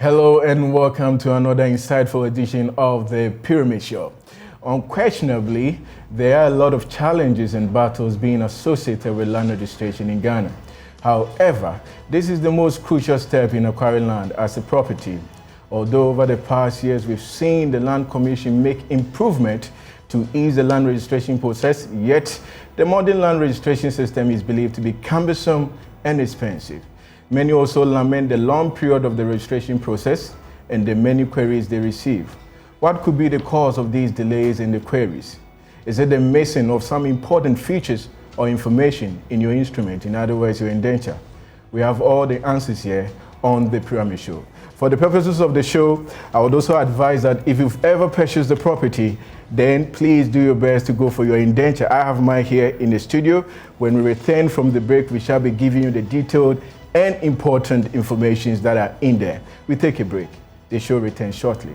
Hello and welcome to another insightful edition of the Pyramid Show. Unquestionably, there are a lot of challenges and battles being associated with land registration in Ghana. However, this is the most crucial step in acquiring land as a property. Although over the past years we've seen the Land Commission make improvement to ease the land registration process, yet the modern land registration system is believed to be cumbersome and expensive. Many also lament the long period of the registration process and the many queries they receive. What could be the cause of these delays in the queries? Is it the missing of some important features or information in your instrument, in other words, your indenture? We have all the answers here on the Pyramid Show. For the purposes of the show, I would also advise that if you've ever purchased the property, then please do your best to go for your indenture. I have mine here in the studio. When we return from the break, we shall be giving you the detailed and important information that are in there. We take a break. The show returns shortly.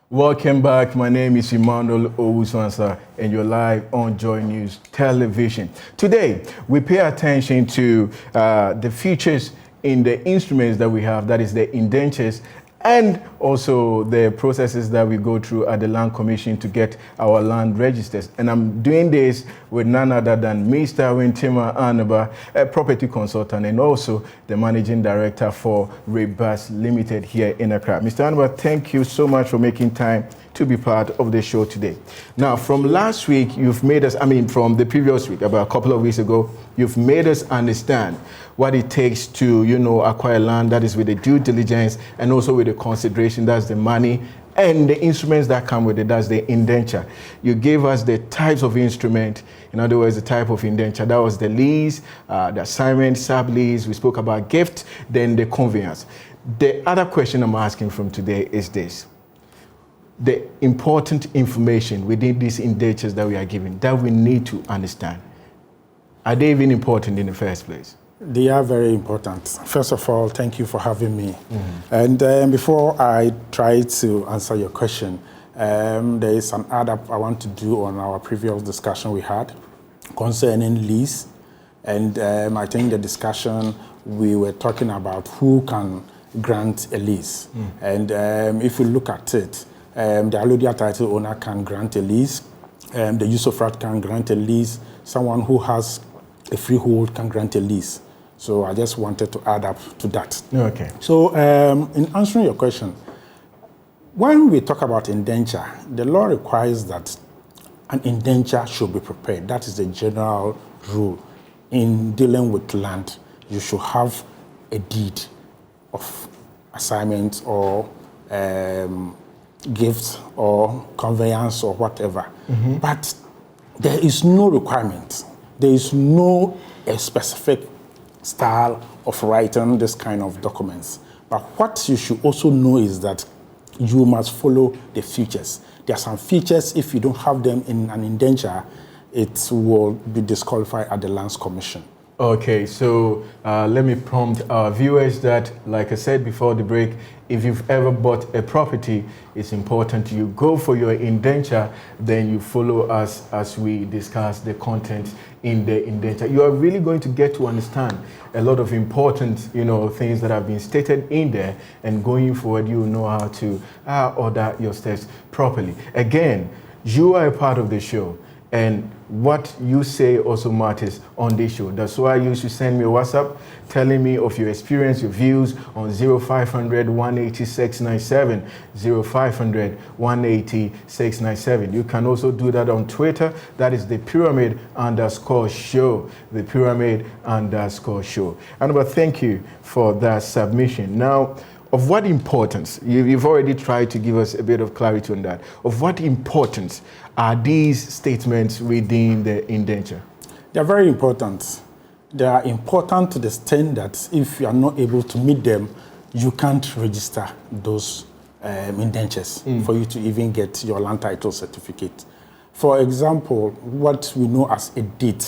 Welcome back. My name is Emmanuel Owusu-Ansah and you're live on Joy News Television. Today, we pay attention to the features in the instruments that we have, that is the indentures, and also the processes that we go through at the Land Commission to get our land registered. And I'm doing this with none other than Mr. Wintima Anaba, a property consultant and also the managing director for Rebus Limited here in Accra. Mr. Anaba, thank you so much for making time to be part of the show today. Now, from last week, you've made us, from the previous week, about a couple of weeks ago, you've made us understand what it takes to, acquire land, that is with the due diligence and also with the consideration, that's the money, and the instruments that come with it, that's the indenture. You gave us the types of instrument, in other words, the type of indenture. That was the lease, the assignment, sublease, we spoke about gift, then the conveyance. The other question I'm asking from today is this. The important information within these indentures that we are given, that we need to understand. Are they even important in the first place? They are very important. First of all, thank you for having me. And before I try to answer your question, there is an add-up I want to do on our previous discussion we had concerning lease. And I think the discussion we were talking about who can grant a lease. And if you look at it, the allodial title owner can grant a lease, the use of right can grant a lease, someone who has a freehold can grant a lease. So I just wanted to add up to that. Okay. So in answering your question, when we talk about indenture, the law requires that an indenture should be prepared. That is the general rule. In dealing with land, you should have a deed of assignment or gift or conveyance or whatever. But there is no requirement. There is no specific style of writing this kind of documents. But what you should also know is that you must follow the features. There are some features, if you don't have them in an indenture, it will be disqualified at the Lands Commission. Okay, so let me prompt our viewers that, like I said before the break, if you've ever bought a property, it's important you go for your indenture, then you follow us as we discuss the content in the indenture. You are really going to get to understand a lot of important, things that have been stated in there, and going forward, you know how to order your steps properly. Again, you are a part of the show. And what you say also matters on this show. That's why you should send me a WhatsApp telling me of your experience, your views on 0500 180 697, 0500 180 697. You can also do that on Twitter. That is the Pyramid_show, the Pyramid_show. And thank you for that submission. Now, of what importance, you've already tried to give us a bit of clarity on that, of what importance are these statements within the indenture? They're very important. They are important to the extent that if you are not able to meet them, you can't register those indentures for you to even get your land title certificate. For example, what we know as a deed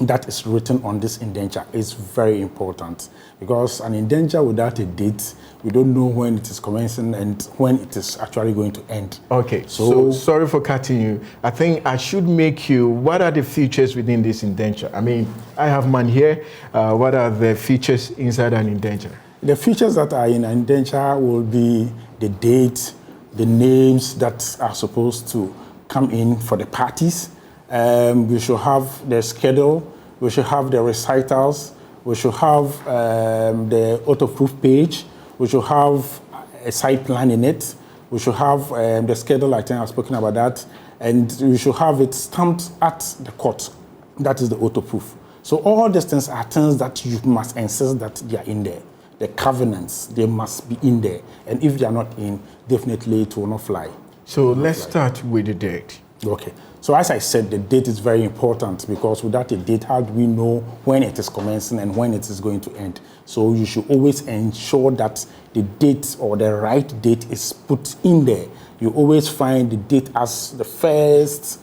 that is written on this indenture is very important, because an indenture without a date, we don't know when it is commencing and when it is actually going to end. Okay, so sorry for cutting you. I think I should make you, what are the features within this indenture? I mean, I have mine here. What are the features inside an indenture? The features that are in an indenture will be the date, the names that are supposed to come in for the parties. We should have the schedule, we should have the recitals, we should have the auto-proof page, we should have a site plan in it, we should have the schedule, I think I've spoken about that, and we should have it stamped at the court. That is the auto-proof. So all these things are things that you must insist that they are in there. The covenants, they must be in there. And if they are not in, definitely it will not fly. So let's start with the date. Okay. So as I said, the date is very important, because without a date, how do we know when it is commencing and when it is going to end? So you should always ensure that the date or the right date is put in there. You always find the date as the first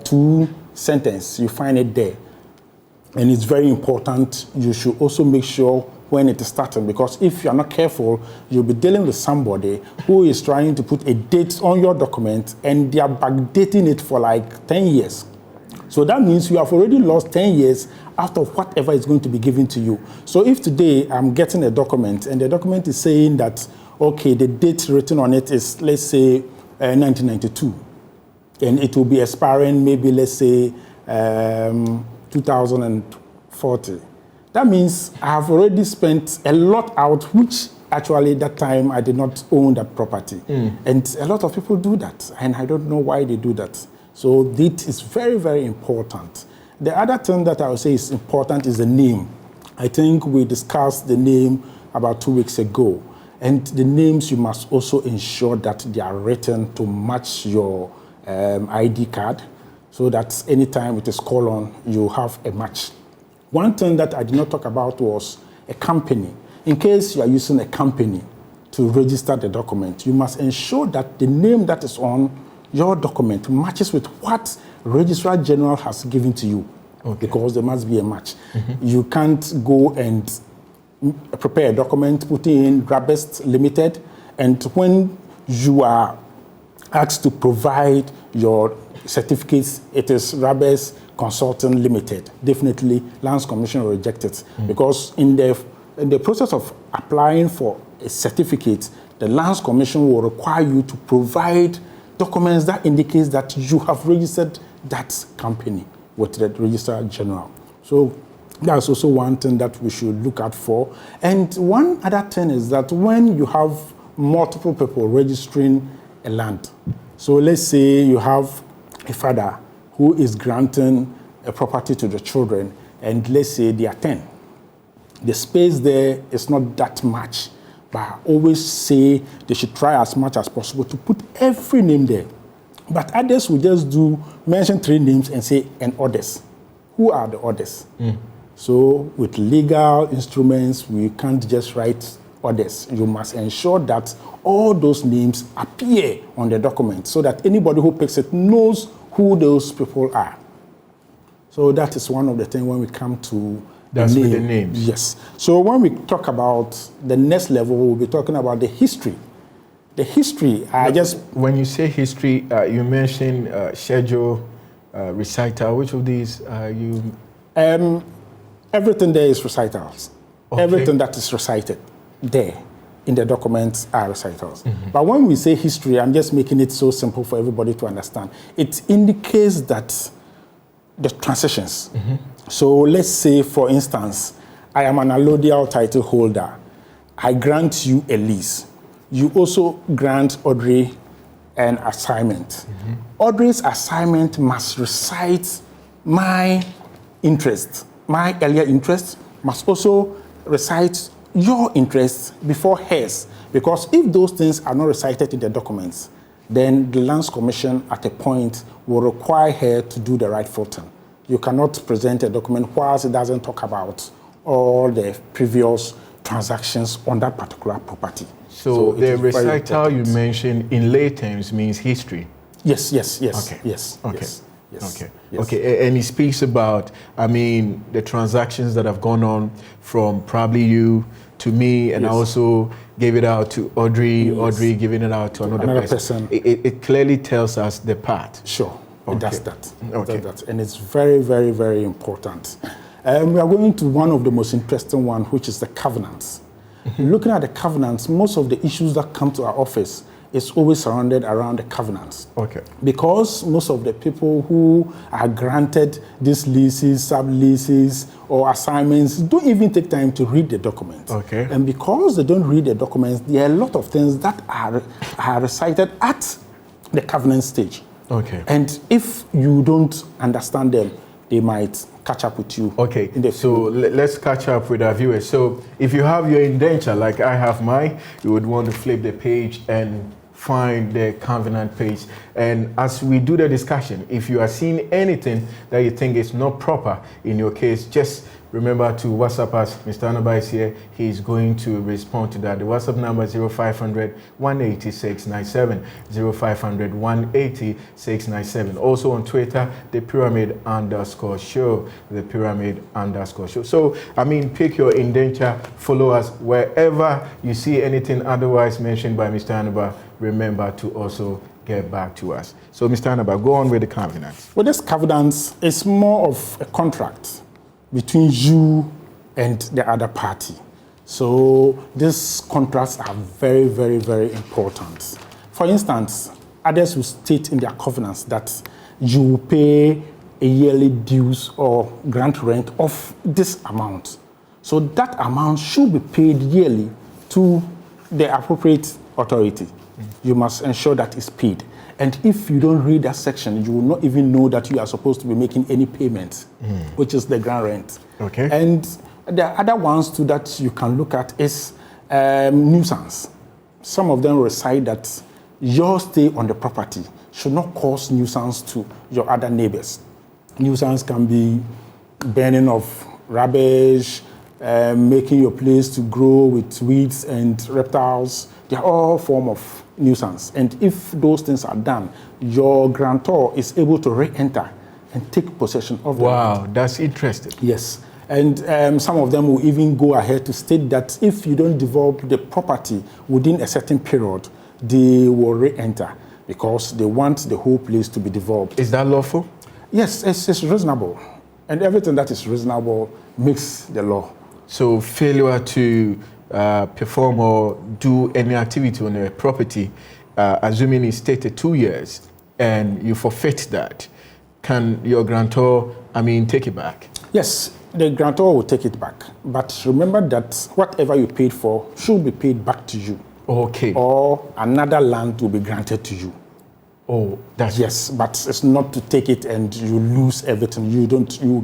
two sentences. You find it there. And it's very important. You should also make sure when it is starting, because if you're not careful, you'll be dealing with somebody who is trying to put a date on your document and they are backdating it for like 10 years. So that means you have already lost 10 years out of whatever is going to be given to you. So if today I'm getting a document and the document is saying that, okay, the date written on it is, let's say, 1992, and it will be expiring maybe, let's say, 2040. That means I have already spent a lot out, which actually that time I did not own that property. And a lot of people do that, and I don't know why they do that. So date is very, very important. The other thing that I would say is important is the name. I think we discussed the name about 2 weeks ago. And the names, you must also ensure that they are written to match your ID card, so that anytime it is called on, you have a match. One thing that I did not talk about was a company. In case you are using a company to register the document, you must ensure that the name that is on your document matches with what Registrar General has given to you, because there must be a match. You can't go and prepare a document, put in Grabest Limited, and when you are asked to provide your certificates, it is Grabest Consulting Limited. Definitely, Lands Commission will reject it, because in the process of applying for a certificate, the Lands Commission will require you to provide documents that indicates that you have registered that company with the Registrar General. So that's also one thing that we should look out for. And one other thing is that when you have multiple people registering a land, so let's say you have a father who is granting a property to the children, and let's say they are 10. The space there is not that much, but I always say they should try as much as possible to put every name there. But others will just mention 3 names and say, and others. Who are the others? So with legal instruments, we can't just write others. You must ensure that all those names appear on the document, so that anybody who picks it knows who those people are. So that is one of the things when we come to the names. Yes. So when we talk about the next level, we'll be talking about the history. The history, When you say history, you mentioned schedule, recital. Which of these are you? Everything there is recitals. Okay. Everything that is recited there in the documents are recitals. But when we say history, I'm just making it so simple for everybody to understand. It indicates that the transitions. So let's say, for instance, I am an allodial title holder. I grant you a lease. You also grant Audrey an assignment. Audrey's assignment must recite my interest. My earlier interest must also recite your interest before hers, because if those things are not recited in the documents, then the Lands Commission at a point will require her to do the rightful thing. You cannot present a document whilst it doesn't talk about all the previous transactions on that particular property. So the recital you mentioned in lay terms means history? Yes. Okay. Yes. Okay. Yes. Yes. Okay. Yes. Okay. And he speaks about, I mean, the transactions that have gone on from probably you to me, and I also gave it out to Audrey, Audrey giving it out to another person. It clearly tells us the path. Sure. It does that. Okay. It does that. And it's very, very, very important. We are going to one of the most interesting ones, which is the covenants. Looking at the covenants, most of the issues that come to our office is always surrounded around the covenants. Okay. Because most of the people who are granted these leases, sub-leases, or assignments don't even take time to read the documents. Okay. And because they don't read the documents, there are a lot of things that are recited at the covenant stage. Okay. And if you don't understand them, they might catch up with you. Okay, so let's catch up with our viewers. So if you have your indenture, like I have mine, you would want to flip the page and find the covenant page. And as we do the discussion, if you are seeing anything that you think is not proper in your case, just remember to WhatsApp us. Mr. Anaba is here. He's going to respond to that. The WhatsApp number is 0500 180 697, 0500 180 697. Also on Twitter, the pyramid_show, the pyramid_show. So, I mean, pick your indenture, follow us wherever you see anything otherwise mentioned by Mr. Anaba. Remember to also get back to us. So, Mr. Anaba, go on with the covenants. Well, this covenants is more of a contract between you and the other party. So these contracts are very, very, very important. For instance, others will state in their covenants that you will pay a yearly dues or grant rent of this amount. So that amount should be paid yearly to the appropriate authority. You must ensure that it's paid. And if you don't read that section, you will not even know that you are supposed to be making any payments, which is the ground rent. Okay. And the other ones too that you can look at is nuisance. Some of them recite that your stay on the property should not cause nuisance to your other neighbors. Nuisance can be burning of rubbish, making your place to grow with weeds and reptiles. They are all form of nuisance. And if those things are done, your grantor is able to re-enter and take possession of the land. Wow, that's interesting. Yes. And some of them will even go ahead to state that if you don't develop the property within a certain period, they will re-enter because they want the whole place to be developed. Is that lawful? Yes, it's reasonable. And everything that is reasonable makes the law. So failure to perform or do any activity on a property, assuming it's stated 2 years, and you forfeit that, can your grantor, take it back? Yes, the grantor will take it back. But remember that whatever you paid for should be paid back to you. Okay. Or another land will be granted to you. Oh, that's... Yes, but it's not to take it and you lose everything. You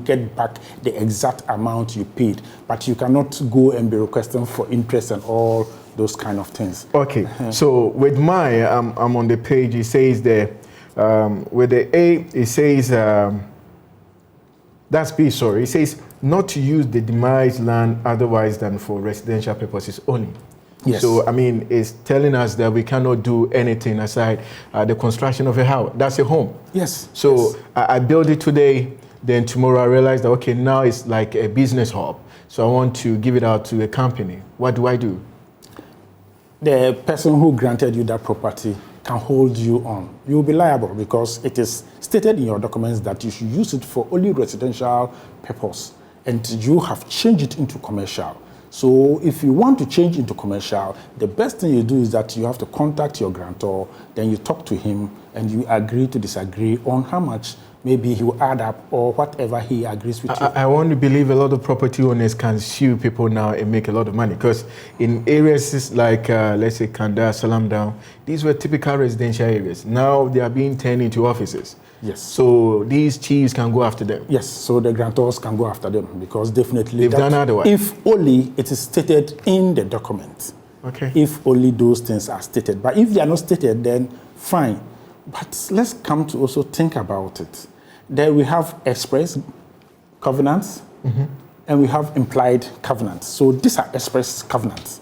get back the exact amount you paid, but you cannot go and be requesting for interest and all those kind of things. Okay, so with mine, I'm on the page, it says there, with the A, it says, that's B, sorry, it says not to use the demised land otherwise than for residential purposes only. Yes. So, it's telling us that we cannot do anything aside the construction of a house. That's a home. Yes. So, yes. I build it today, then tomorrow I realize that, okay, now it's like a business hub. So, I want to give it out to a company. What do I do? The person who granted you that property can hold you on. You will be liable because it is stated in your documents that you should use it for only residential purpose, and you have changed it into commercial. So if you want to change into commercial, the best thing you do is that you have to contact your grantor, then you talk to him and you agree to disagree on how much maybe he will add up or whatever he agrees with you. I want to believe a lot of property owners can sue people now and make a lot of money, because in areas like, let's say, Kanda, Salam Down, these were typical residential areas. Now they are being turned into offices. Yes. So these chiefs can go after them. Yes, so the grantors can go after them because definitely they've done otherwise. If only it is stated in the document. Okay. If only those things are stated. But if they are not stated, then fine. But let's come to also think about it. Then we have express covenants and we have implied covenants. So these are express covenants.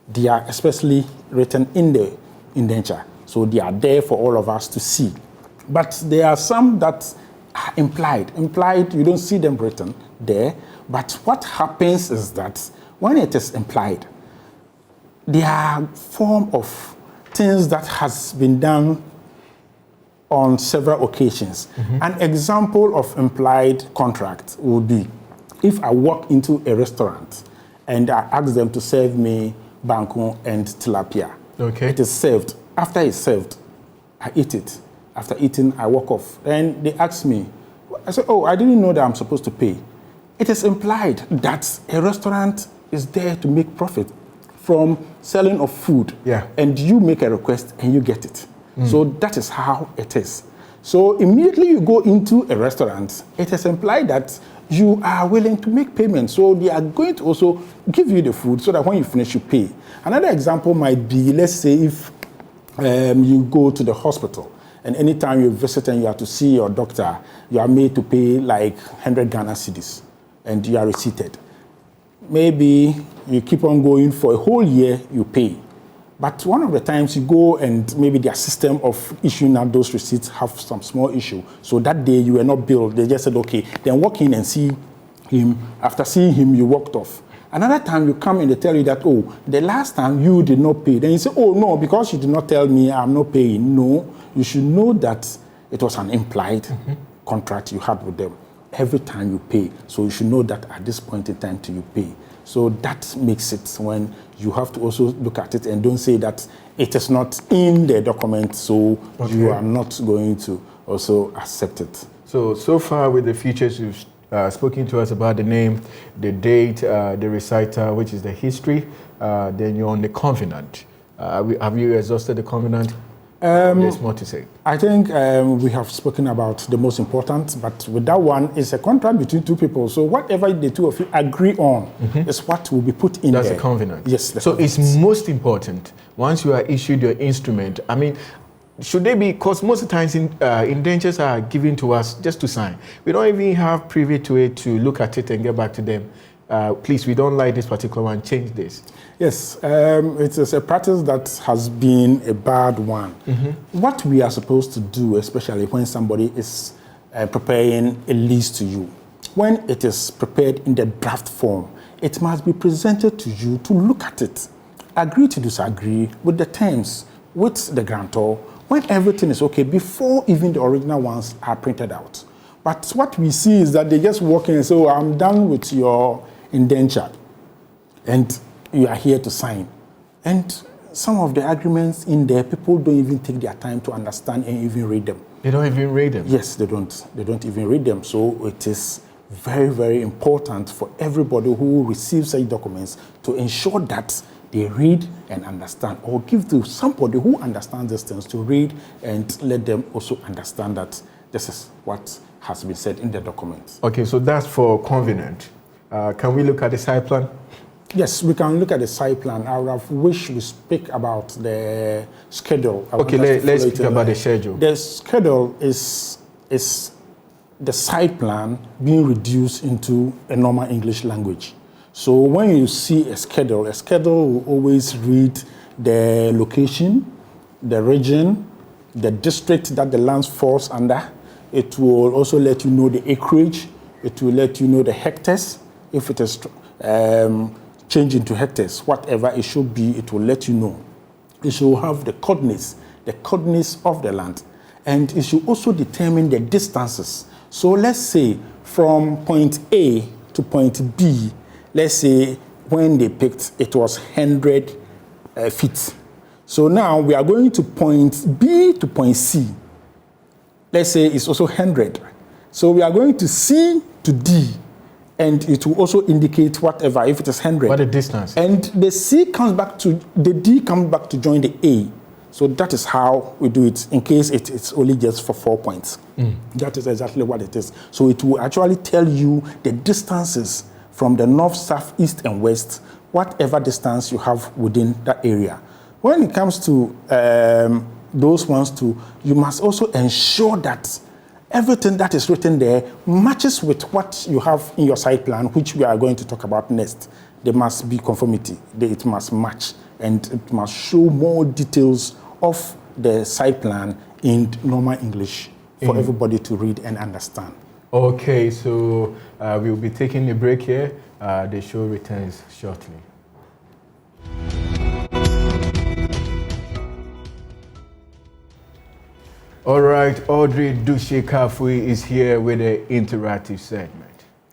They are expressly written in the indenture. So they are there for all of us to see. But there are some that are implied. Implied, you don't see them written there, but what happens is that when it is implied, they are form of things that has been done on several occasions. An example of implied contract would be if I walk into a restaurant and I ask them to serve me banku and tilapia. Okay. It is served. After it's served, I eat it. After eating, I walk off. And they ask me, I say, oh, I didn't know that I'm supposed to pay. It is implied that a restaurant is there to make profit from selling of food. Yeah. And you make a request and you get it. So that is how it is. So immediately you go into a restaurant, it is implied that you are willing to make payment. So they are going to also give you the food so that when you finish, you pay. Another example might be, let's say if you go to the hospital and anytime you visit and you have to see your doctor, you are made to pay like 100 Ghana cedis and you are receipted. Maybe you keep on going for a whole year, you pay. But one of the times you go and maybe their system of issuing out those receipts have some small issue. So that day you were not billed. They just said, okay, then walk in and see him. After seeing him, you walked off. Another time you come and they tell you that, oh, the last time you did not pay. Then you say, oh, no, because you did not tell me I'm not paying. No, you should know that it was an implied contract you had with them. Every time you pay. So you should know that at this point in time till you pay. So that makes it when you have to also look at it and don't say that it is not in the document, so you are not going to also accept it. So far with the features, you've spoken to us about the name, the date, the reciter, which is the history, then you're on the covenant. Have you exhausted the covenant? There's more to say. I think we have spoken about the most important, but with that one, it's a contract between two people. So whatever the two of you agree on is what will be put in there. That's a covenant. Yes. So covenant. it's most important once you are issued your instrument. I mean, should they be, because most of the times indentures are given to us just to sign. We don't even have privy to it to look at it and get back to them. Please, we don't like this particular one, change this. Yes, it is a practice that has been a bad one. What we are supposed to do, especially when somebody is preparing a lease to you, when it is prepared in the draft form, it must be presented to you to look at it, agree to disagree with the terms, with the grantor, when everything is okay, before even the original ones are printed out. But what we see is that they just walk in and say, oh, I'm done with your indenture, and you are here to sign. And some of the agreements in there, people don't even take their time to understand and even read them. They don't even read them? Yes, they don't. They don't even read them. So it is very, very important for everybody who receives such documents to ensure that they read and understand, or give to somebody who understands these things to read and let them also understand that this is what has been said in the documents. Okay, so that's for covenant. Can we look at the site plan? Yes, we can look at the site plan. I would have wished we speak about the schedule. Okay, let's speak about the schedule. The schedule is the site plan being reduced into a normal English language. So when you see a schedule will always read the location, the region, the district that the land falls under. It will also let you know the acreage. It will let you know the hectares. If it is changed into hectares, whatever it should be, it will let you know. It should have the coordinates of the land. And it should also determine the distances. So let's say from point A to point B, let's say when they picked, it was 100 feet. So now we are going to point B to point C. Let's say it's also 100. So we are going to C to D, and it will also indicate whatever, if it is 100. What the distance? And the C comes back to, the D comes back to join the A. So that is how we do it, in case it's only just for 4 points. That is exactly what it is. So it will actually tell you the distances from the north, south, east, and west, whatever distance you have within that area. When it comes to those ones too, you must also ensure that everything that is written there matches with what you have in your site plan, which we are going to talk about next. There must be conformity. It must match, and it must show more details of the site plan in normal English for everybody to read and understand. Okay, so we'll be taking a break here. The show returns shortly. All right, Audrey Dushe-Kafui is here with the interactive segment.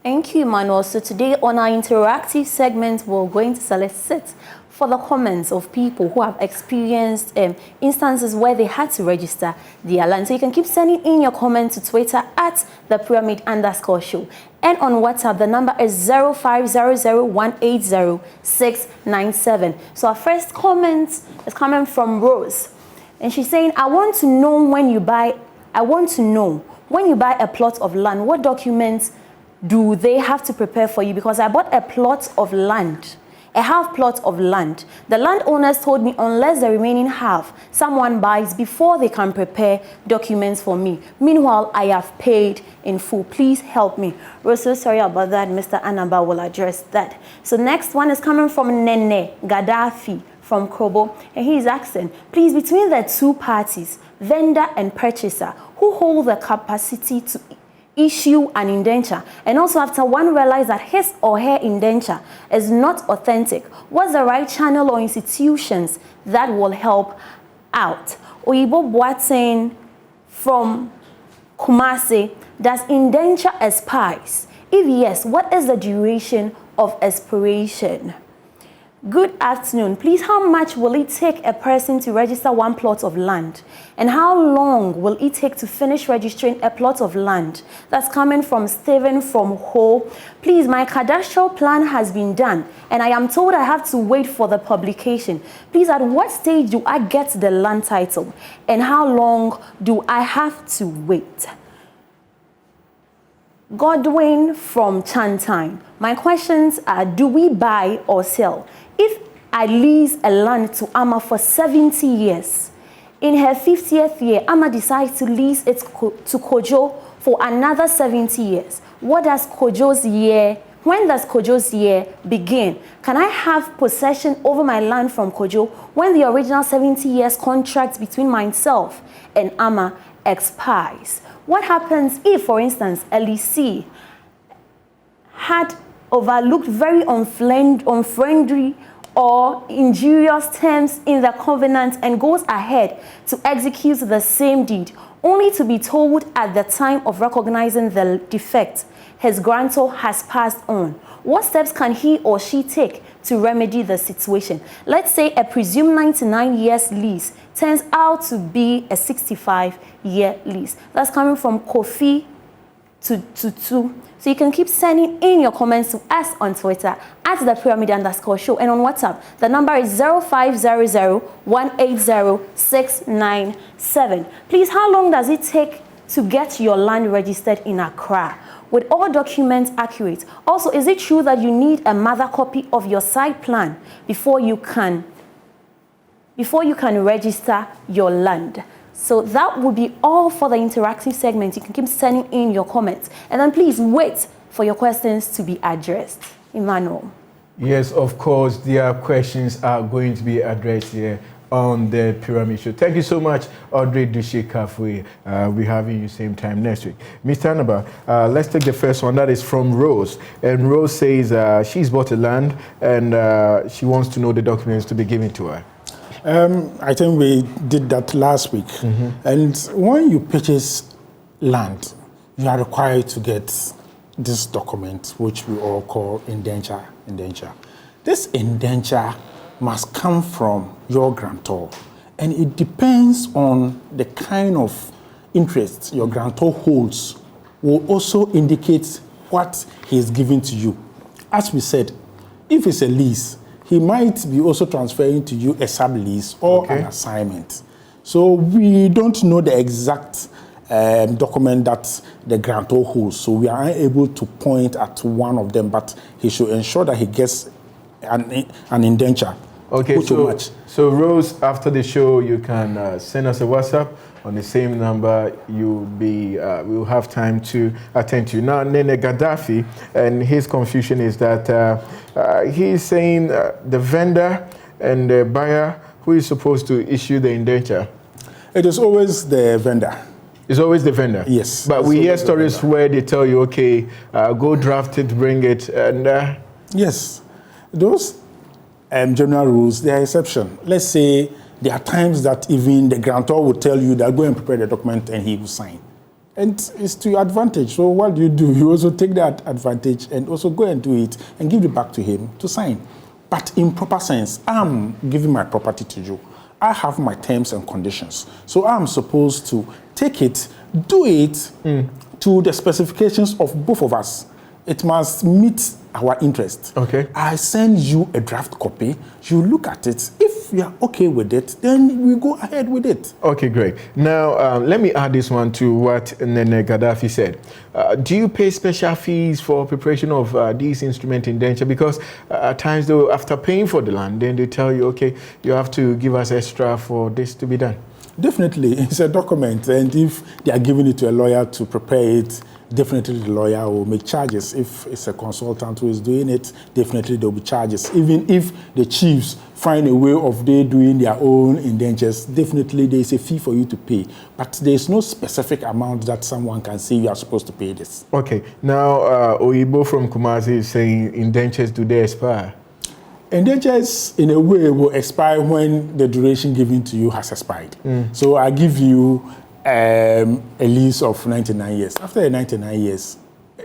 Thank you, Manuel. So today on our interactive segment, we're going to solicit for the comments of people who have experienced instances where they had to register their land. So you can keep sending in your comments to Twitter at @pyramid_show. And on WhatsApp, the number is 0500180697. So our first comment is coming from Rose. And she's saying, I want to know when you buy a plot of land, what documents do they have to prepare for you? Because I bought a plot of land, a half plot of land. The landowners told me unless the remaining half someone buys before they can prepare documents for me. Meanwhile, I have paid in full. Please help me. We're so sorry about that. Mr. Anamba will address that. So next one is coming from Nene Gaddafi from Krobo, and he is asking, please, between the two parties, vendor and purchaser, who hold the capacity to issue an indenture, and also after one realizes that his or her indenture is not authentic, what's the right channel or institutions that will help out? Oyibo Boateng from Kumasi, does indenture expire? If yes, what is the duration of expiration? Good afternoon. Please, how much will it take a person to register one plot of land? And how long will it take to finish registering a plot of land? That's coming from Stephen from Ho. Please, my cadastral plan has been done, and I am told I have to wait for the publication. Please, at what stage do I get the land title? And how long do I have to wait? Godwin from Chantine. My questions are, do we buy or sell? If I lease a land to Amma for 70 years, in her 50th year, Amma decides to lease it to Kojo for another 70 years. When does Kojo's year begin? Can I have possession over my land from Kojo when the original 70 years contract between myself and Amma expires? What happens if, for instance, a lessee had overlooked very unfriendly or injurious terms in the covenant and goes ahead to execute the same deed, only to be told at the time of recognizing the defect his grantor has passed on? What steps can he or she take to remedy the situation? Let's say a presumed 99 years lease turns out to be a 65-year lease. That's coming from Kofi to 2. So you can keep sending in your comments to us on Twitter at @pyramid_show, and on WhatsApp, the number is 0500180697. Please, how long does it take to get your land registered in Accra? With all documents accurate? Also, is it true that you need a mother copy of your site plan before you can register your land? So that would be all for the interactive segment. You can keep sending in your comments. And then please wait for your questions to be addressed. Emmanuel. Yes, of course, their questions are going to be addressed here on the Pyramid Show. Thank you so much, Audrey Dushe-Kafui. We're having you same time next week. Mr. Anaba, let's take the first one. That is from Rose. And Rose says she's bought a land and she wants to know the documents to be given to her. I think we did that last week. And when you purchase land, you are required to get this document, which we all call indenture. This indenture must come from your grantor, and it depends on the kind of interest your grantor holds will also indicate what he is giving to you. As we said, if it's a lease, he might be also transferring to you a sublease or an assignment. So we don't know the exact document that the grantor holds, so we are unable to point at one of them, but he should ensure that he gets an indenture. Okay, so Rose, after the show, you can send us a WhatsApp on the same number. We'll have time to attend to you. Now, Nene Gaddafi, and his confusion is that he's saying the vendor and the buyer, who is supposed to issue the indenture? It is always the vendor. It's always the vendor. Yes. But we hear stories where they tell you, okay, go draft it, bring it, and... Yes. Those general rules, they are exception. Let's say there are times that even the grantor will tell you that go and prepare the document and he will sign. And it's to your advantage. So what do? You also take that advantage and also go and do it and give it back to him to sign. But in proper sense, I'm giving my property to you. I have my terms and conditions. So I'm supposed to take it, do it to the specifications of both of us. It must meet our interest. Okay. I send you a draft copy. You look at it. If you are okay with it, then we go ahead with it. Okay, great. Now, let me add this one to what Nene Gaddafi said. Do you pay special fees for preparation of these instrument indenture? Because at times, though, after paying for the land, then they tell you, okay, you have to give us extra for this to be done. Definitely, it's a document, and if they are giving it to a lawyer to prepare it, definitely the lawyer will make charges. If it's a consultant who is doing it, definitely there will be charges. Even if the chiefs find a way of they doing their own indentures, definitely there is a fee for you to pay. But there is no specific amount that someone can say you are supposed to pay this. Okay, now Oyibo from Kumasi is saying indentures, do they expire? Indentures, in a way, will expire when the duration given to you has expired. So I give you a lease of 99 years. After the 99 years,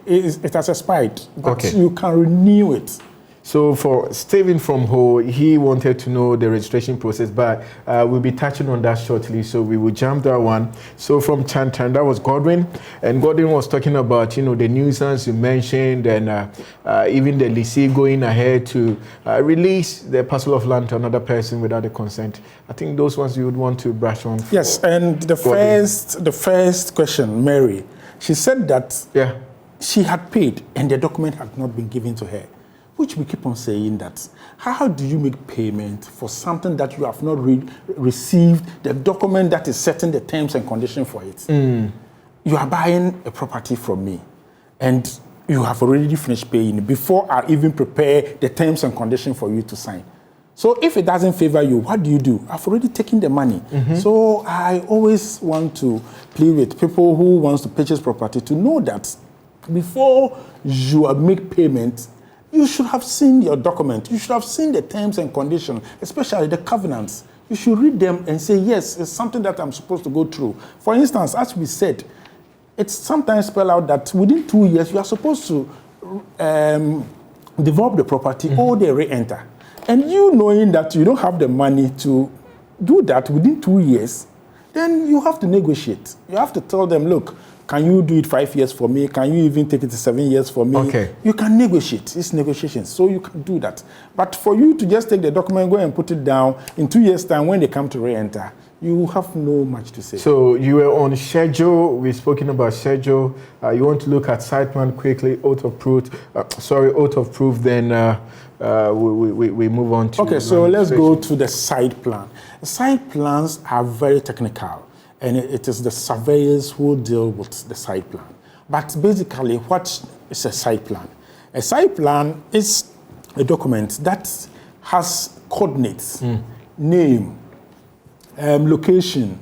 it has expired, but you can renew it. So for Stephen from Ho, he wanted to know the registration process, but we'll be touching on that shortly, so we will jump that one. So from Chantan, that was Godwin, and Godwin was talking about, the nuisance you mentioned, and even the leasee going ahead to release the parcel of land to another person without the consent. I think those ones you would want to brush on. Yes, and the first question, Mary, she said that she had paid and the document had not been given to her. Which we keep on saying that, how do you make payment for something that you have not received, the document that is setting the terms and conditions for it? You are buying a property from me, and you have already finished paying before I even prepare the terms and conditions for you to sign. So if it doesn't favor you, what do? I've already taken the money. So I always want to plead with people who want to purchase property to know that before you make payment, you should have seen your document. You should have seen the terms and conditions, especially the covenants. You should read them and say, yes, it's something that I'm supposed to go through. For instance, as we said, it's sometimes spelled out that within 2 years, you are supposed to develop the property or they re-enter. And you knowing that you don't have the money to do that within 2 years, then you have to negotiate. You have to tell them, look, can you do it 5 years for me? Can you even take it to 7 years for me? Okay. You can negotiate. It's negotiations, so you can do that. But for you to just take the document, go and put it down, in 2 years' time, when they come to re-enter, you have no much to say. So you were on schedule. We've spoken about schedule. You want to look at site plan quickly, oath of proof. Then we move on to... Okay, so let's go to the site plan. Site plans are very technical. And it is the surveyors who deal with the site plan. But basically, what is a site plan? A site plan is a document that has coordinates, name, location,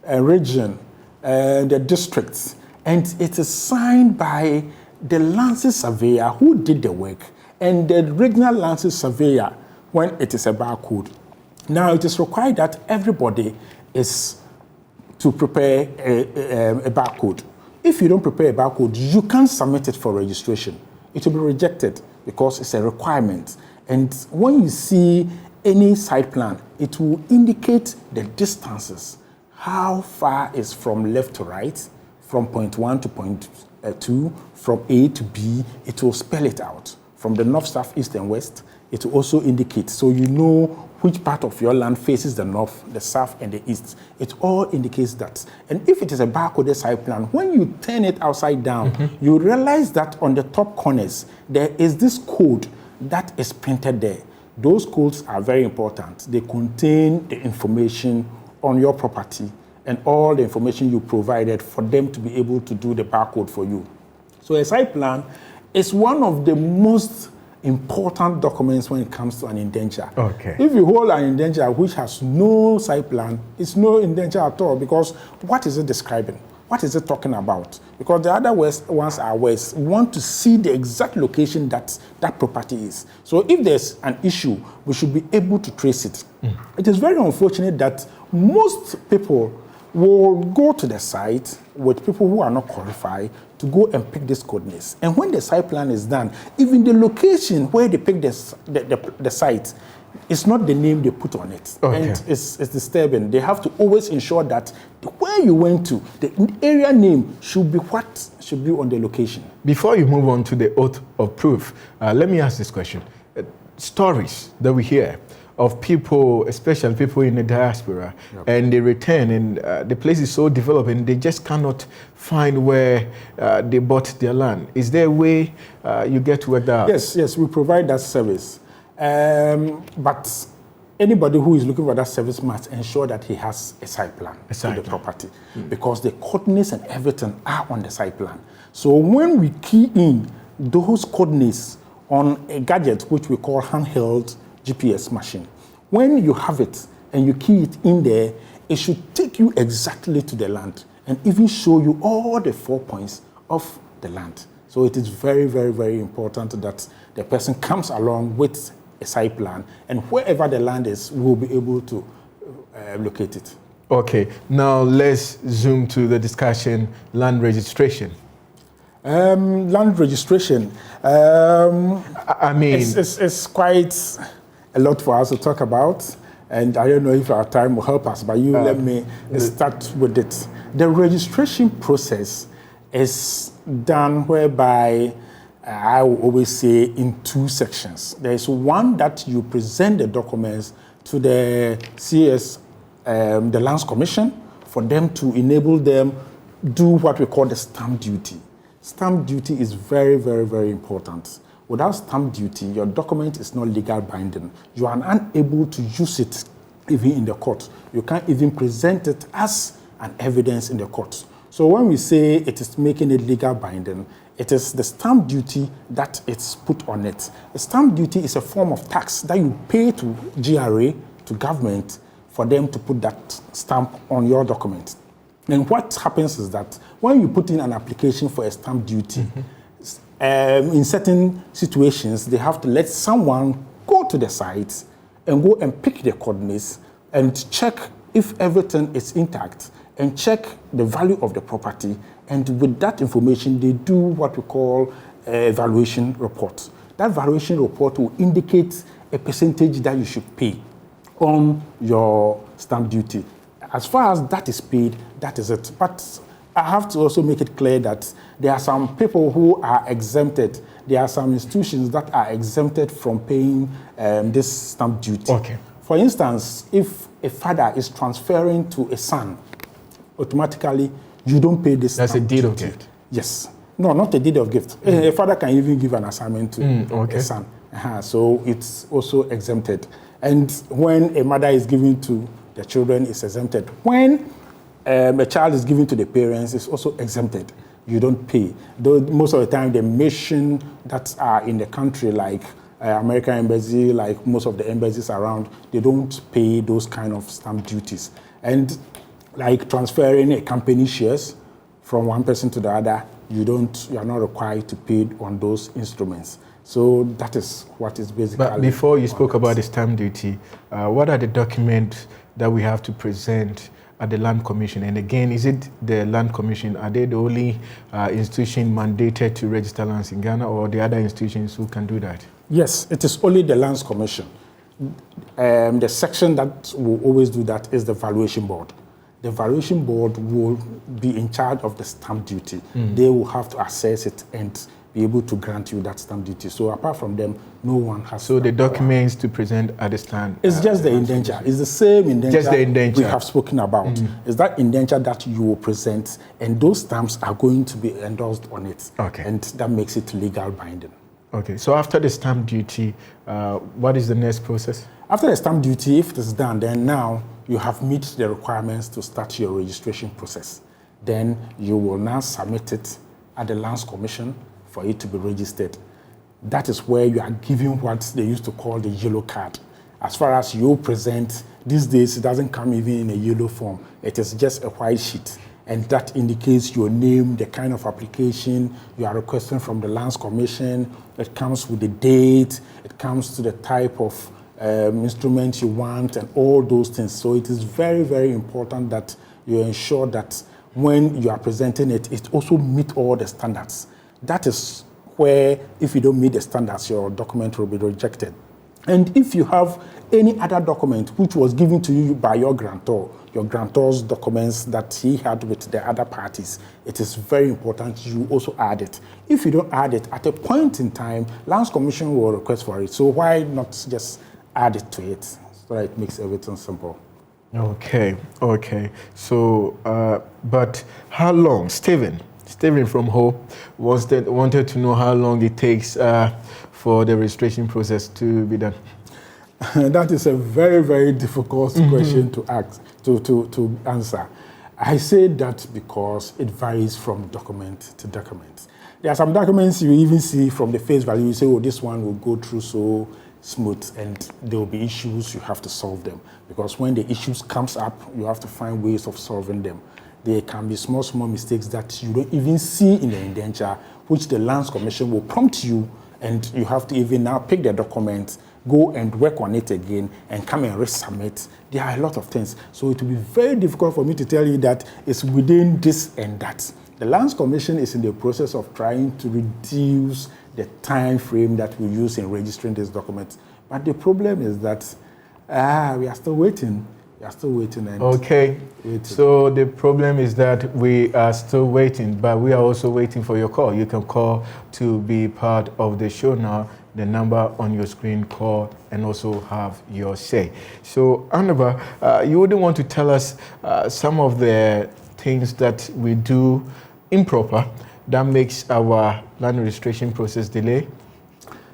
region, the districts, and it is signed by the Lands surveyor who did the work and the regional Lands surveyor when it is a barcode. Now, it is required that everybody is to prepare a barcode. If you don't prepare a barcode, you can't submit it for registration. It will be rejected because it's a requirement. And when you see any site plan, it will indicate the distances, how far is from left to right, from point 1 to point 2, from A to B. It will spell it out. From the north, south, east, and west, it will also indicate, so you know which part of your land faces the north, the south, and the east. It all indicates that. And if it is a barcoded site plan, when you turn it upside down, you realize that on the top corners, there is this code that is printed there. Those codes are very important. They contain the information on your property and all the information you provided for them to be able to do the barcode for you. So a site plan is one of the most important documents when it comes to an indenture. Okay. If you hold an indenture which has no site plan, it's no indenture at all, because what is it describing? what is it talking about? Because the other ones are words. We want to see the exact location that that property is. So if there's an issue, we should be able to trace it. It is very unfortunate that most people will go to the site with people who are not qualified to go and pick these coordinates. And when the site plan is done, even the location where they pick the site, it's not the name they put on it. Okay. And it's disturbing. They have to always ensure that where you went to, the area name should be what should be on the location. Before you move on to the oath of proof, let me ask this question. Stories that we hear of people, especially people in the diaspora, and they return, and the place is so developed, and they just cannot find where they bought their land. Is there a way you get to work that out? Yes, we provide that service. But anybody who is looking for that service must ensure that he has a site plan to the property, because the coordinates and everything are on the site plan. So when we key in those coordinates on a gadget, which we call handheld GPS machine, when you have it and you key it in there, it should take you exactly to the land and even show you all the 4 points of the land. So it is very, very, very important that the person comes along with a site plan, and wherever the land is, we'll be able to locate it. Okay, now let's zoom to the discussion, land registration. Land registration. I mean, it's quite a lot for us to talk about, and I don't know if our time will help us, but let me start with it. The registration process is done whereby I will always say in 2 sections. There is one that you present the documents to the CS, the Lands Commission, for them to enable them do what we call the stamp duty. Stamp duty is very, very, very important. Without stamp duty, your document is not legal binding. You are unable to use it even in the court. You can't even present it as an evidence in the court. So when we say it is making it legal binding, it is the stamp duty that it's put on it. The stamp duty is a form of tax that you pay to GRA, to government, for them to put that stamp on your document. And what happens is that when you put in an application for a stamp duty, in certain situations, they have to let someone go to the site and go and pick the coordinates and check if everything is intact and check the value of the property. And with that information, they do what we call a valuation report. That valuation report will indicate a percentage that you should pay on your stamp duty. As far as that is paid, that is it. But I have to also make it clear that there are some people who are exempted. There are some institutions that are exempted from paying this stamp duty. Okay. For instance, if a father is transferring to a son, automatically you don't pay this stamp duty. That's a deed of gift? Yes. No, not a deed of gift. A father can even give an assignment to a son. So it's also exempted. And when a mother is giving to the children, it's exempted. When a child is given to the parents, it's also exempted. You don't pay. Though most of the time, the mission that are in the country, like American Embassy, like most of the embassies around, they don't pay those kind of stamp duties. And like transferring a company shares from one person to the other, you are not required to pay on those instruments. So that is what is basically. But before you spoke about the stamp duty, what are the documents that we have to present at the Land Commission? And again, is it the Land Commission, are they the only institution mandated to register lands in Ghana, or the other institutions who can do that? Yes, it is only the Lands Commission. The section that will always do that is the Valuation Board. The Valuation Board will be in charge of the stamp duty. They will have to assess it and be able to grant you that stamp duty. So apart from them, no one has. So the documents to present at the stand? It's just the indenture. It's the same indenture, just the indenture we have spoken about. It's that indenture that you will present, and those stamps are going to be endorsed on it. Okay. And that makes it legal binding. Okay. So after the stamp duty, what is the next process? After the stamp duty, if it is done, then now you have met the requirements to start your registration process. Then you will now submit it at the Lands Commission for it to be registered. That is where you are given what they used to call the yellow card. As far as you present, these days it doesn't come even in a yellow form. It is just a white sheet. and that indicates your name, the kind of application you are requesting from the Lands Commission. It comes with the date, it comes to the type of instrument you want, and all those things. So it is very, very important that you ensure that when you are presenting it, it also meets all the standards. That is where, if you don't meet the standards, your document will be rejected. And if you have any other document which was given to you by your grantor's documents that he had with the other parties, it is very important you also add it. If you don't add it, at a point in time, Lands Commission will request for it. So why not just add it to it so that it makes everything simple? Okay. So, but how long, Stephen from Hope wanted to know how long it takes for the registration process to be done. That is a very, very difficult question to answer. I say that because it varies from document to document. There are some documents you even see from the face value, you say, oh, this one will go through so smooth, and there will be issues, you have to solve them. Because when the issues comes up, you have to find ways of solving them. There can be small mistakes that you don't even see in the indenture, which the Lands Commission will prompt you, and you have to even now pick the document, go and work on it again, and come and resubmit. There are a lot of things. So it will be very difficult for me to tell you that it's within this and that. The Lands Commission is in the process of trying to reduce the time frame that we use in registering this document. But the problem is that we are still waiting. Okay. So the problem is that we are still waiting, but we are also waiting for your call. You can call to be part of the show now. The number on your screen, call and also have your say. So, Annaba, you wouldn't want to tell us some of the things that we do improper that makes our land registration process delay?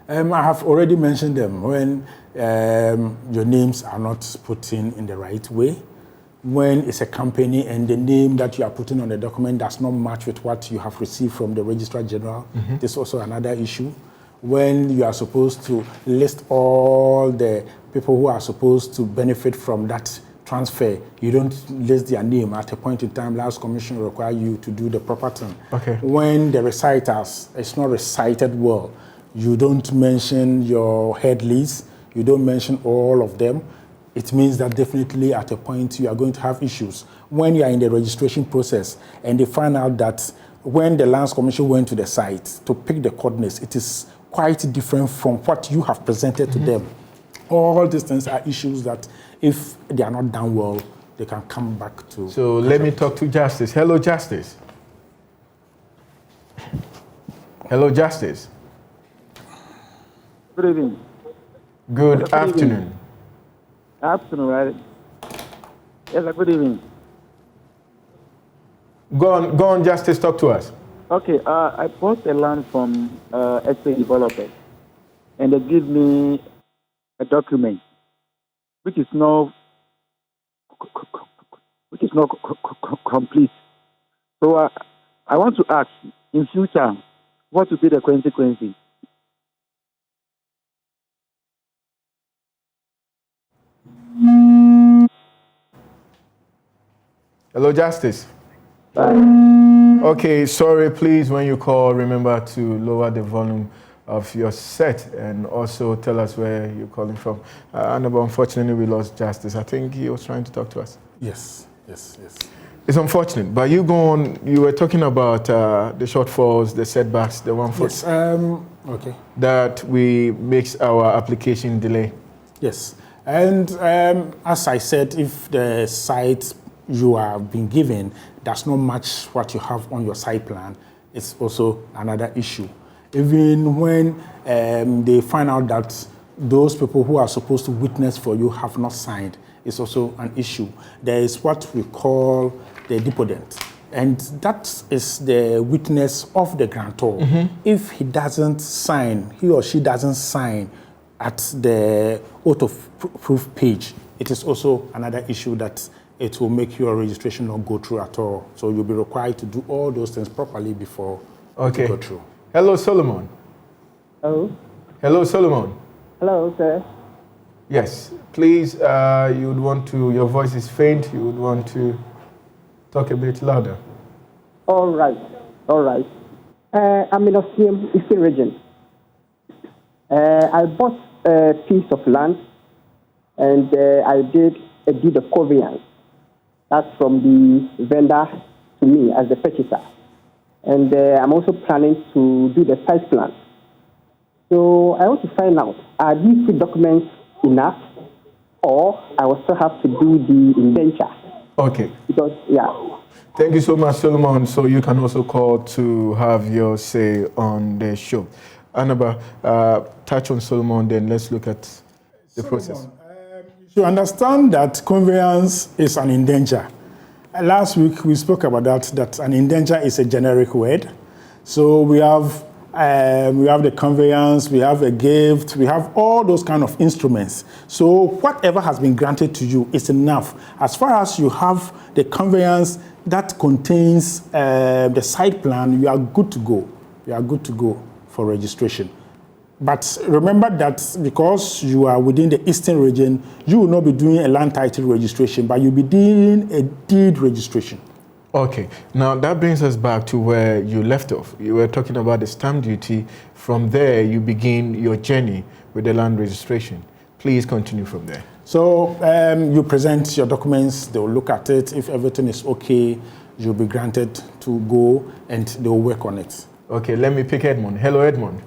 I have already mentioned them. When your names are not put in the right way, when it's a company and the name that you are putting on the document does not match with what you have received from the Registrar General, this is also another issue. When you are supposed to list all the people who are supposed to benefit from that transfer, you don't list their name. At a point in time, Lands Commission will require you to do the proper thing. Okay. When the reciters, it's not recited well, you don't mention your head leads, you don't mention all of them, it means that definitely at a point you are going to have issues. When you are in the registration process and they find out that when the Lands Commission went to the site to pick the coordinates, it is quite different from what you have presented to them. All these things are issues that if they are not done well, they can come back to. So let me talk to Justice. Hello, Justice. Hello, Justice. Good evening. Good afternoon. Afternoon, right? Yes, good evening. Go on, Justice, talk to us. Okay, I bought a land from estate developers, and they give me a document which is not complete. So I want to ask, in future, what will be the consequences? Hello, Justice. Okay, sorry, please, when you call, remember to lower the volume of your set and also tell us where you're calling from. Unfortunately, we lost Justice. I think he was trying to talk to us. Yes. It's unfortunate, but you were talking about the shortfalls, the setbacks, the 1 foot. Yes, okay. That makes our application delay. Yes, and as I said, if the site you have been given does not match what you have on your site plan, it's also another issue. Even when they find out that those people who are supposed to witness for you have not signed, it's also an issue. There is what we call the deponent, and that is the witness of the grantor. If he doesn't sign, he or she doesn't sign at the oath of proof page, it is also another issue that it will make your registration not go through at all. So you'll be required to do all those things properly before you go through. Hello, Solomon. Hello. Hello, Solomon. Hello, sir. Yes, please, you would want to, your voice is faint, you would want to... Talk a bit louder. All right. I'm in the Eastern region. I bought a piece of land and I did a deed of covenant. That's from the vendor to me as the purchaser. And I'm also planning to do the site plan. So I want to find out, are these two documents enough, or I will still have to do the indenture? Okay. Because, yeah. Thank you so much, Solomon. So you can also call to have your say on the show. Annaba, touch on Solomon, then let's look at the process. You understand that conveyance is an indenture. Last week we spoke about that an indenture is a generic word. So we have the conveyance, we have a gift, we have all those kind of instruments. So whatever has been granted to you is enough. As far as you have the conveyance that contains the site plan, you are good to go. You are good to go for registration. But remember that because you are within the Eastern region, you will not be doing a land title registration, but you'll be doing a deed registration. Okay, now that brings us back to where you left off. You were talking about the stamp duty. From there, you begin your journey with the land registration. Please continue from there. So you present your documents, they'll look at it. If everything is okay, you'll be granted to go and they'll work on it. Okay, let me pick Edmond. Hello, Edmond.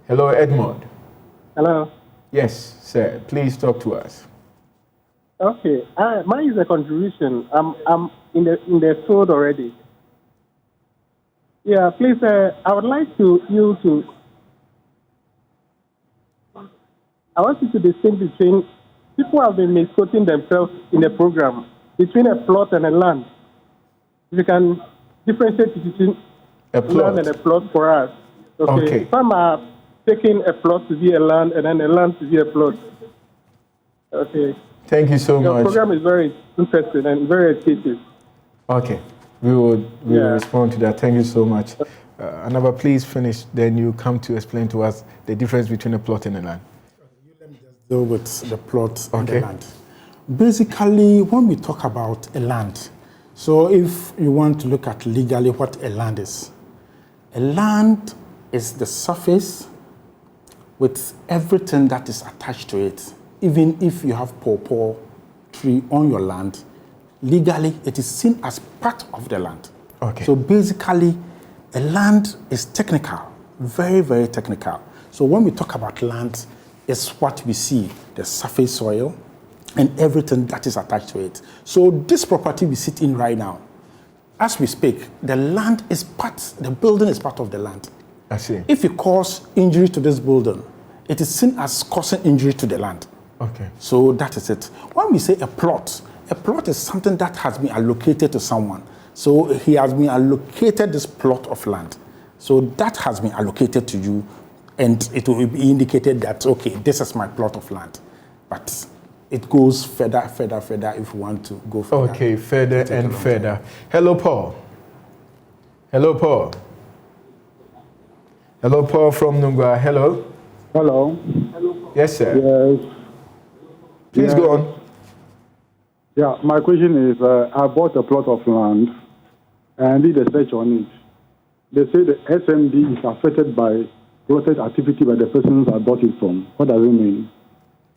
Hello, Edmond. Hello. Yes, sir. Please talk to us. Okay. Mine is a contribution. I'm in the field already. Yeah. Please. I would like you to. I want you to distinguish between people have been misquoting themselves in the program between a plot and a land. If you can differentiate between A plot. land and a plot for us. Okay. Some are taking a plot to be a land and then a land to be a plot. Okay. Thank you so Your much. program is very interesting and very educative. Okay, we will respond to that. Thank you so much. Annaba, please finish. Then you come to explain to us the difference between a plot and a land. Let me just deal with the plot and Okay. the land. Basically, when we talk about a land, so if you want to look at legally what a land is the surface with everything that is attached to it. Even if you have pawpaw tree on your land, legally it is seen as part of the land. Okay. So basically, a land is technical, very, very technical. So when we talk about land, it's what we see, the surface soil and everything that is attached to it. So this property we sit in right now, as we speak, the land is the building is part of the land. I see. If you cause injury to this building, it is seen as causing injury to the land. Okay. So that is it. When we say a plot is something that has been allocated to someone. So he has been allocated this plot of land. So that has been allocated to you, and it will be indicated that, okay, this is my plot of land. But it goes further if you want to go further. Okay, further and further. Hello, Paul. Hello, Paul. Hello, Paul from Nungwa. Hello. Hello. Yes, sir. Yes. Please go on. Yeah, my question is, I bought a plot of land and did a search on it. They say the SMD is affected by plotted activity by the persons I bought it from. What does it mean?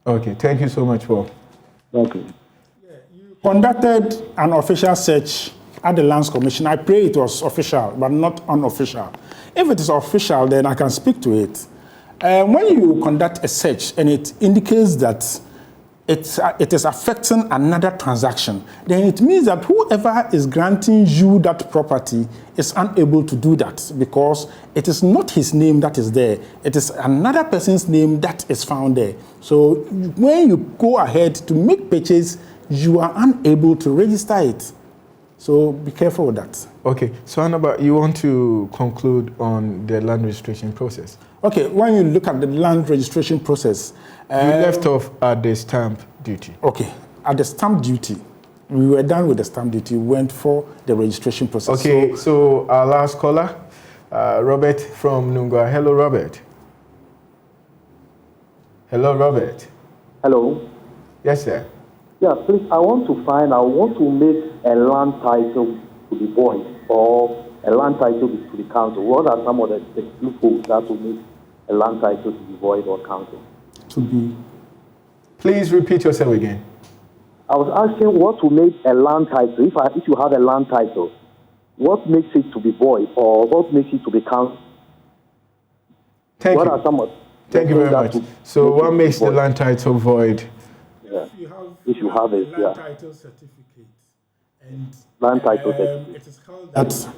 Okay, thank you so much, Paul. Okay. Conducted an official search at the Lands Commission. I pray it was official, but not unofficial. If it is official, then I can speak to it. When you conduct a search and it indicates that it is affecting another transaction, then it means that whoever is granting you that property is unable to do that because it is not his name that is there. It is another person's name that is found there. So when you go ahead to make purchase, you are unable to register it. So be careful with that. Okay, so Annaba, you want to conclude on the land registration process? Okay, when you look at the land registration process, We left off at the stamp duty. Okay, at the stamp duty, we were done with the stamp duty, went for the registration process. Okay, so our last caller, Robert from Nungwa. Hello, Robert. Hello, Robert. Hello. Yes, sir. Yeah, please, I want to make a land title to be void or a land title to be cancelled. What are some of the loopholes that will make a land title to be void or cancelled? To be. Please repeat yourself again. I was asking what will make a land title, if you have a land title, what makes it to be void or what makes it to be cancelled? Thank what you. are some of Thank you very much. So what makes the land title void? Yeah. If you have it, land title certificate and land title certificate. It is called that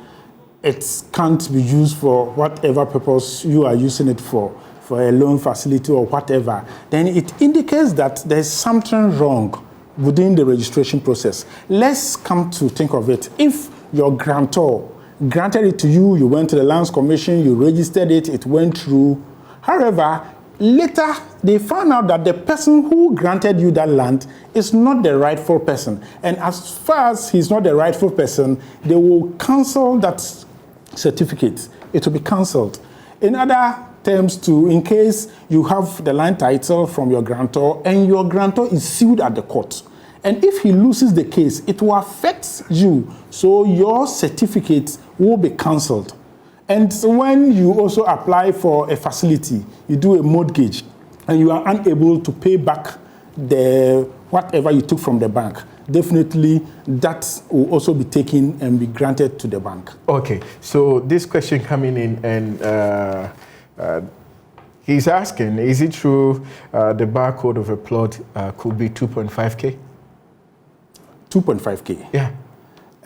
it can't be used for whatever purpose you are using it for a loan facility or whatever, then it indicates that there's something wrong within the registration process. Let's come to think of it. If your grantor granted it to you, you went to the Lands Commission, you registered it, it went through. However, later they found out that the person who granted you that land is not the rightful person. And as far as he's not the rightful person, they will cancel that certificate. It will be cancelled. In other terms too, in case you have the land title from your grantor and your grantor is sued at the court, and if he loses the case, it will affect you. So your certificate will be cancelled. And when you also apply for a facility, you do a mortgage, and you are unable to pay back the whatever you took from the bank, definitely that will also be taken and be granted to the bank. Okay, so this question coming in, and he's asking, is it true the barcode of a plot could be 2.5K? 2.5K? Yeah.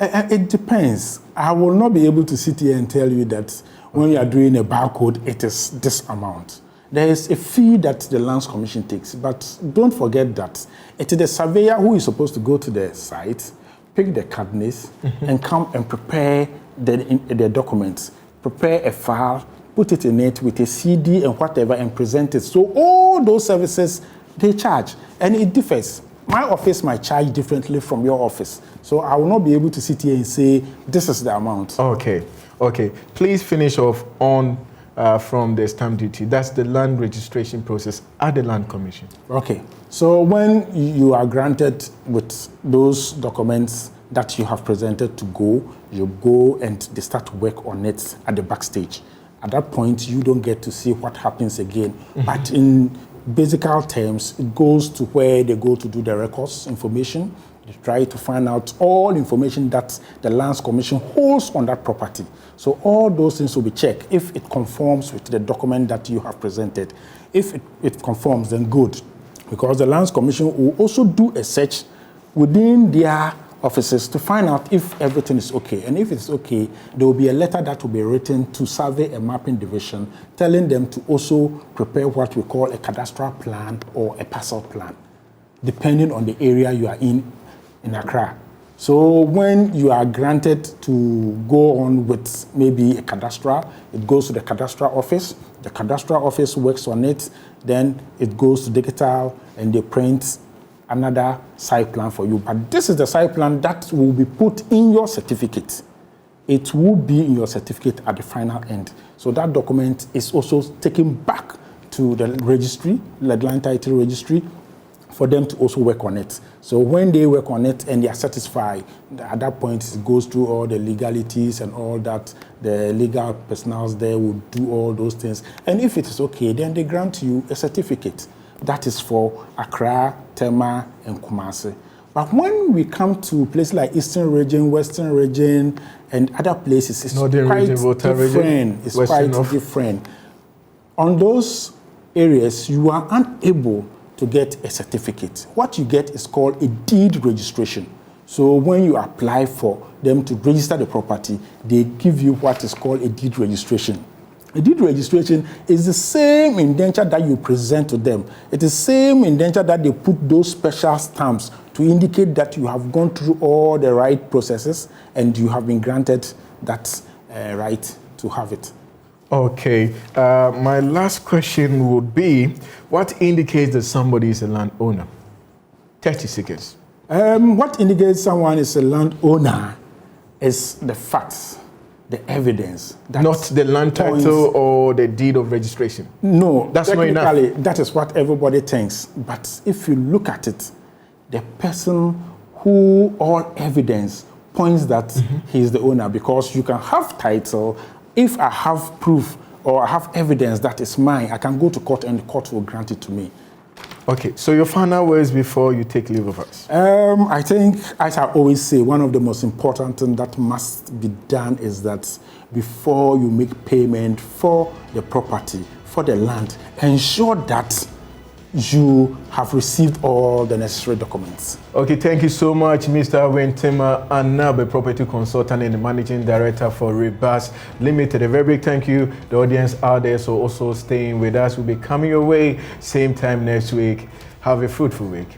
It depends. I will not be able to sit here and tell you that when you are doing a barcode, it is this amount. There is a fee that the Lands Commission takes, but don't forget that it is the surveyor who is supposed to go to the site, pick the coordinates, and come and prepare the documents, prepare a file, put it in it with a CD and whatever, and present it. So all those services, they charge, and it differs. My office might charge differently from your office. So I will not be able to sit here and say, this is the amount. Okay, okay. Please finish off on from the stamp duty. That's the land registration process at the Land Commission. Okay, so when you are granted with those documents that you have presented to go, you go and they start to work on it at the backstage. At that point, you don't get to see what happens again. But in basic terms, it goes to where they go to do the records information. They try to find out all information that the Lands Commission holds on that property. So all those things will be checked if it conforms with the document that you have presented. If it conforms, then good. Because the Lands Commission will also do a search within their offices to find out if everything is okay. And if it's okay, there will be a letter that will be written to Survey and Mapping Division telling them to also prepare what we call a cadastral plan or a parcel plan, depending on the area you are in Accra. So when you are granted to go on with maybe a cadastral, it goes to the cadastral office. The cadastral office works on it. Then it goes to digital and they print another site plan for you. But this is the site plan that will be put in your certificate. It will be in your certificate at the final end. So that document is also taken back to the registry, the land title registry, for them to also work on it. So when they work on it and they are satisfied, at that point it goes through all the legalities and all that. The legal personnel there will do all those things. And if it is okay, then they grant you a certificate. That is for Accra, Tema, and Kumasi. But when we come to places like Eastern Region, Western Region, and other places, it's quite different. It's quite different. On those areas, you are unable to get a certificate. What you get is called a deed registration. So when you apply for them to register the property, they give you what is called a deed registration. A deed registration is the same indenture that you present to them. It is the same indenture that they put those special stamps to indicate that you have gone through all the right processes and you have been granted that right to have it. Okay. My last question would be, what indicates that somebody is a landowner? 30 seconds. What indicates someone is a landowner is the facts, the evidence. Not the land title or the deed of registration? No, that's not enough. That is what everybody thinks. But if you look at it, the person who all evidence points that he is the owner, because you can have title. If I have proof or I have evidence that it's mine, I can go to court and the court will grant it to me. Okay, so your final words before you take leave of us. I think, as I always say, one of the most important things that must be done is that before you make payment for the property, for the land, ensure that you have received all the necessary documents. Okay, thank you so much, Mr. Wentima Anabe, property consultant and the managing director for Rebus Limited. A very big thank you, the audience out there, so also staying with us. We'll be coming your way same time next week. Have a fruitful week.